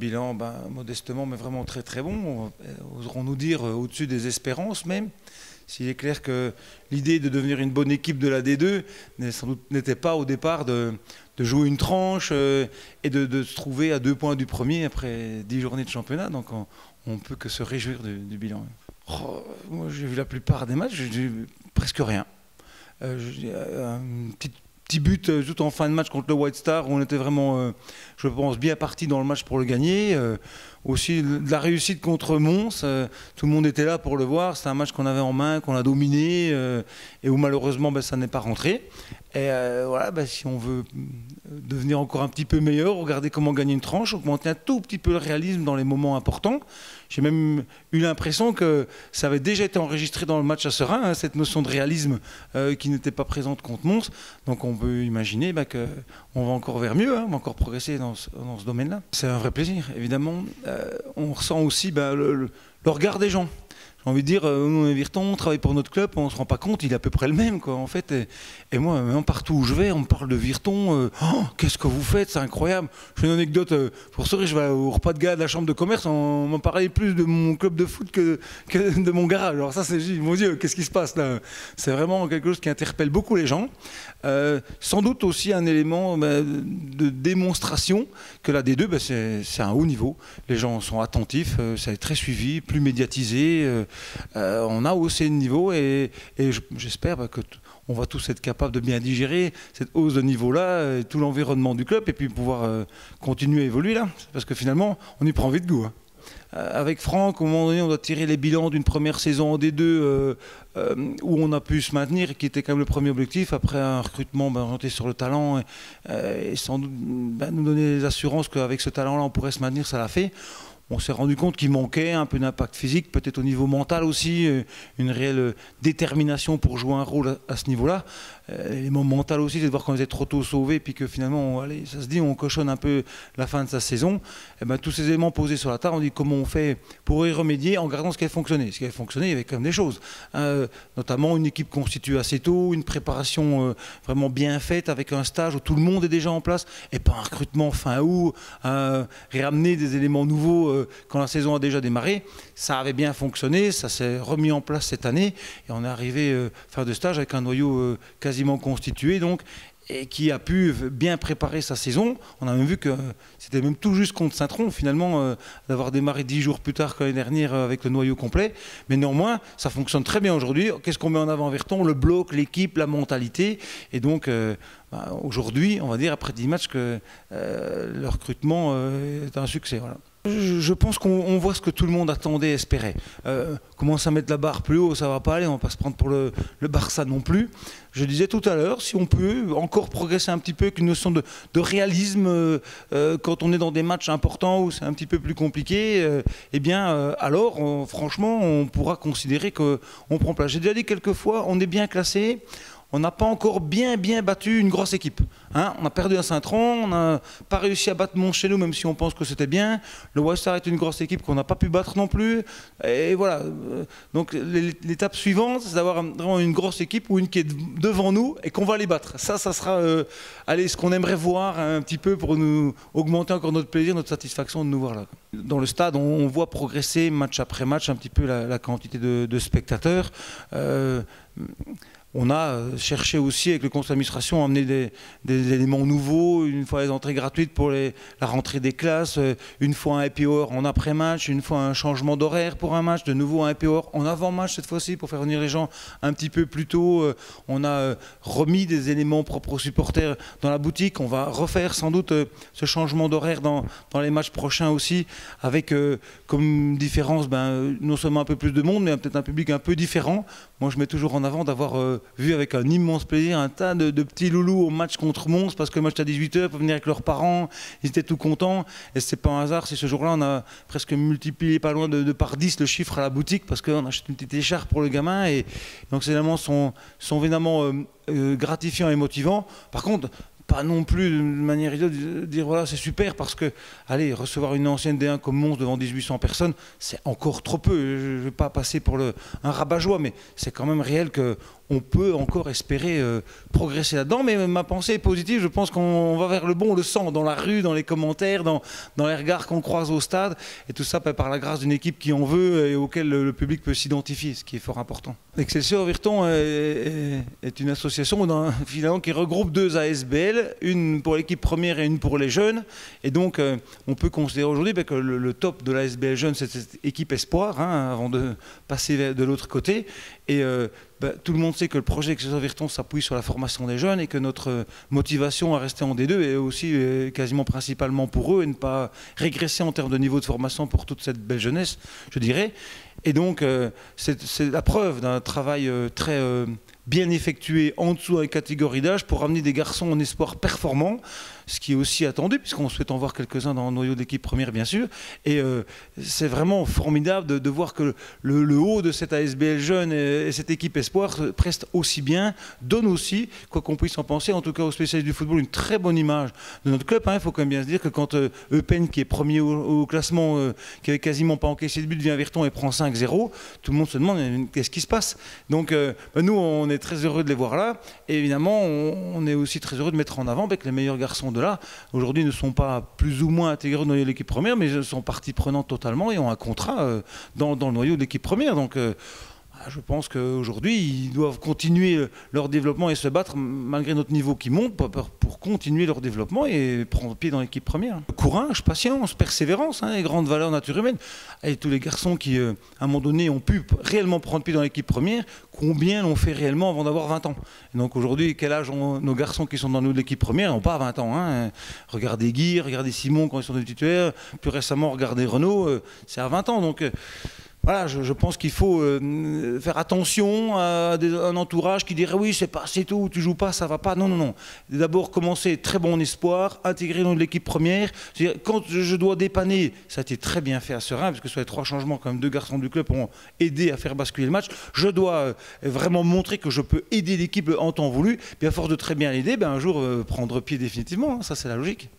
bilan, modestement, mais vraiment très très bon. Oserons-nous dire au-dessus des espérances même. S'il est clair que l'idée de devenir une bonne équipe de la D2 sans doute n'était pas au départ de jouer une tranche et de se trouver à 2 points du premier après 10 journées de championnat. Donc on ne peut que se réjouir du bilan. Moi j'ai vu la plupart des matchs, j'ai vu presque rien. Un petit but tout en fin de match contre le White Star où on était vraiment, je pense, bien parti dans le match pour le gagner. Aussi de la réussite contre Mons, tout le monde était là pour le voir. C'est un match qu'on avait en main, qu'on a dominé et où malheureusement ça n'est pas rentré. Et voilà, si on veut devenir encore un petit peu meilleur, regarder comment gagner une tranche, augmenter un tout petit peu le réalisme dans les moments importants. J'ai même eu l'impression que ça avait déjà été enregistré dans le match à Serein, cette notion de réalisme qui n'était pas présente contre Mons. Donc on peut imaginer qu'on va encore vers mieux, on va encore progresser dans ce domaine-là. C'est un vrai plaisir, évidemment. On ressent aussi le regard des gens. J'ai envie de dire, nous, à Virton, on travaille pour notre club, on ne se rend pas compte, il est à peu près le même, quoi, en fait. Et moi, même partout où je vais, on me parle de Virton. Qu'est-ce que vous faites? C'est incroyable. Je fais une anecdote. Pour sourire, je vais au repas de gars de la chambre de commerce, on m'en parlait plus de mon club de foot que de mon garage. Alors ça, c'est, mon Dieu, qu'est-ce qui se passe là? C'est vraiment quelque chose qui interpelle beaucoup les gens. Sans doute aussi un élément de démonstration que la D2, c'est un haut niveau. Les gens sont attentifs, c'est très suivi, plus médiatisé. On a haussé le niveau et j'espère qu'on va tous être capables de bien digérer cette hausse de niveau-là, tout l'environnement du club et puis pouvoir continuer à évoluer là. Parce que finalement, on y prend vite goût. Avec Franck, au moment donné, on doit tirer les bilans d'une première saison en D2 où on a pu se maintenir, qui était quand même le premier objectif, après un recrutement orienté sur le talent et sans doute nous donner les assurances qu'avec ce talent-là, on pourrait se maintenir, ça l'a fait. On s'est rendu compte qu'il manquait un peu d'impact physique, peut-être au niveau mental aussi, une réelle détermination pour jouer un rôle à ce niveau-là. L'élément mental aussi, c'est de voir qu'on était trop tôt sauvés, puis que finalement, allez, ça se dit, on cochonne un peu la fin de sa saison. Et tous ces éléments posés sur la table, on dit comment on fait pour y remédier en gardant ce qui a fonctionné. Ce qui a fonctionné, il y avait quand même des choses. Notamment une équipe constituée assez tôt, une préparation vraiment bien faite, avec un stage où tout le monde est déjà en place, et pas un recrutement fin août, réamener des éléments nouveaux quand la saison a déjà démarré. Ça avait bien fonctionné, ça s'est remis en place cette année, et on est arrivé faire de stage avec un noyau quasiment constitué donc, et qui a pu bien préparer sa saison. On a même vu que c'était même tout juste contre Saint-Tron finalement d'avoir démarré 10 jours plus tard que l'année dernière avec le noyau complet, mais néanmoins ça fonctionne très bien aujourd'hui. Qu'est-ce qu'on met en avant à Virton? Le bloc, l'équipe, la mentalité, et donc aujourd'hui on va dire après 10 matchs que le recrutement est un succès. Voilà. Je pense qu'on voit ce que tout le monde attendait, espérait. Commence à mettre la barre plus haut, ça va pas aller, on va pas se prendre pour le Barça non plus. Je disais tout à l'heure, si on peut encore progresser un petit peu avec une notion de réalisme quand on est dans des matchs importants où c'est un petit peu plus compliqué, eh bien alors franchement on pourra considérer qu'on prend place. J'ai déjà dit quelques fois, on est bien classé. On n'a pas encore bien battu une grosse équipe. On a perdu à Saint-Tron, on n'a pas réussi à battre Mons chez nous, même si on pense que c'était bien. Le White Star est une grosse équipe qu'on n'a pas pu battre non plus. Et voilà. Donc l'étape suivante, c'est d'avoir vraiment une grosse équipe ou une qui est devant nous et qu'on va les battre. Ça sera ce qu'on aimerait voir un petit peu pour nous augmenter encore notre plaisir, notre satisfaction de nous voir là. Dans le stade, on voit progresser match après match un petit peu la quantité de spectateurs. On a cherché aussi avec le conseil d'administration à amener des éléments nouveaux, une fois les entrées gratuites pour la rentrée des classes, une fois un happy hour en après-match, une fois un changement d'horaire pour un match, de nouveau un happy hour en avant-match cette fois-ci pour faire venir les gens un petit peu plus tôt. On a remis des éléments propres aux supporters dans la boutique. On va refaire sans doute ce changement d'horaire dans les matchs prochains aussi, avec comme différence non seulement un peu plus de monde, mais peut-être un public un peu différent. Moi je mets toujours en avant d'avoir vu avec un immense plaisir un tas de petits loulous au match contre Mons, parce que le match à 18 h, ils peuvent venir avec leurs parents, ils étaient tout contents, et c'est pas un hasard si ce jour-là on a presque multiplié pas loin de par 10 le chiffre à la boutique, parce qu'on achète une petite écharpe pour le gamin, et donc ces éléments sont évidemment gratifiants et motivants. Par contre, pas non plus de manière idiote de dire voilà c'est super, parce que allez, recevoir une ancienne D1 comme Mons devant 1800 personnes, c'est encore trop peu. Je ne vais pas passer pour un rabat-joie, mais c'est quand même réel qu'on on peut encore espérer progresser là-dedans. Mais ma pensée est positive, je pense qu'on va vers le bon, on le sent dans la rue, dans les commentaires, dans les regards qu'on croise au stade, et tout ça par la grâce d'une équipe qui en veut et auquel le public peut s'identifier, ce qui est fort important. Excelsior Virton est une association finalement qui regroupe deux ASBL, une pour l'équipe première et une pour les jeunes, et donc on peut considérer aujourd'hui que le top de l'ASBL jeune, c'est cette équipe espoir, hein, avant de passer de l'autre côté. Et tout le monde sait que le projet Excelsior Virton s'appuie sur la formation des jeunes et que notre motivation à rester en D2 est aussi quasiment principalement pour eux et ne pas régresser en termes de niveau de formation pour toute cette belle jeunesse, je dirais. Et donc c'est la preuve d'un travail très bien effectué en dessous des catégories d'âge pour amener des garçons en espoir performants, ce qui est aussi attendu puisqu'on souhaite en voir quelques-uns dans le noyau d'équipe première bien sûr. Et c'est vraiment formidable de voir que le haut de cette ASBL jeune et cette équipe espoir preste aussi bien, donne aussi, quoi qu'on puisse en penser, en tout cas aux spécialistes du football, une très bonne image de notre club. Il faut quand même bien se dire que quand Eupen, qui est premier au classement, qui avait quasiment pas encaissé de but, vient à Virton et prend 5-0, tout le monde se demande qu'est-ce qui se passe. Donc nous, on est très heureux de les voir là. Et évidemment, on est aussi très heureux de mettre en avant que les meilleurs garçons de là, aujourd'hui, ne sont pas plus ou moins intégrés au noyau de l'équipe première, mais sont partie prenante totalement et ont un contrat dans le noyau de l'équipe première. Donc je pense qu'aujourd'hui, ils doivent continuer leur développement et se battre malgré notre niveau qui monte pour continuer leur développement et prendre pied dans l'équipe première. Courage, patience, persévérance, hein, les grandes valeurs nature humaine. Et tous les garçons qui, à un moment donné, ont pu réellement prendre pied dans l'équipe première, combien l'ont fait réellement avant d'avoir 20 ans. Et donc aujourd'hui, quel âge ont nos garçons qui sont dans nous de l'équipe première? Ils n'ont pas 20 ans. Hein. Regardez Guy, regardez Simon quand ils sont des titulaires, plus récemment, regardez Renaud, c'est à 20 ans. Donc voilà, je pense qu'il faut faire attention à un entourage qui dirait oui, c'est tout, tu joues pas, ça va pas. Non, non, non. D'abord, commencer très bon espoir, intégrer dans l'équipe première. Quand je dois dépanner, ça a été très bien fait à Serein, parce que sur les 3 changements, quand même 2 garçons du club ont aidé à faire basculer le match. Je dois vraiment montrer que je peux aider l'équipe en temps voulu. Puis à force de très bien l'aider, un jour prendre pied définitivement. Hein, ça, c'est la logique.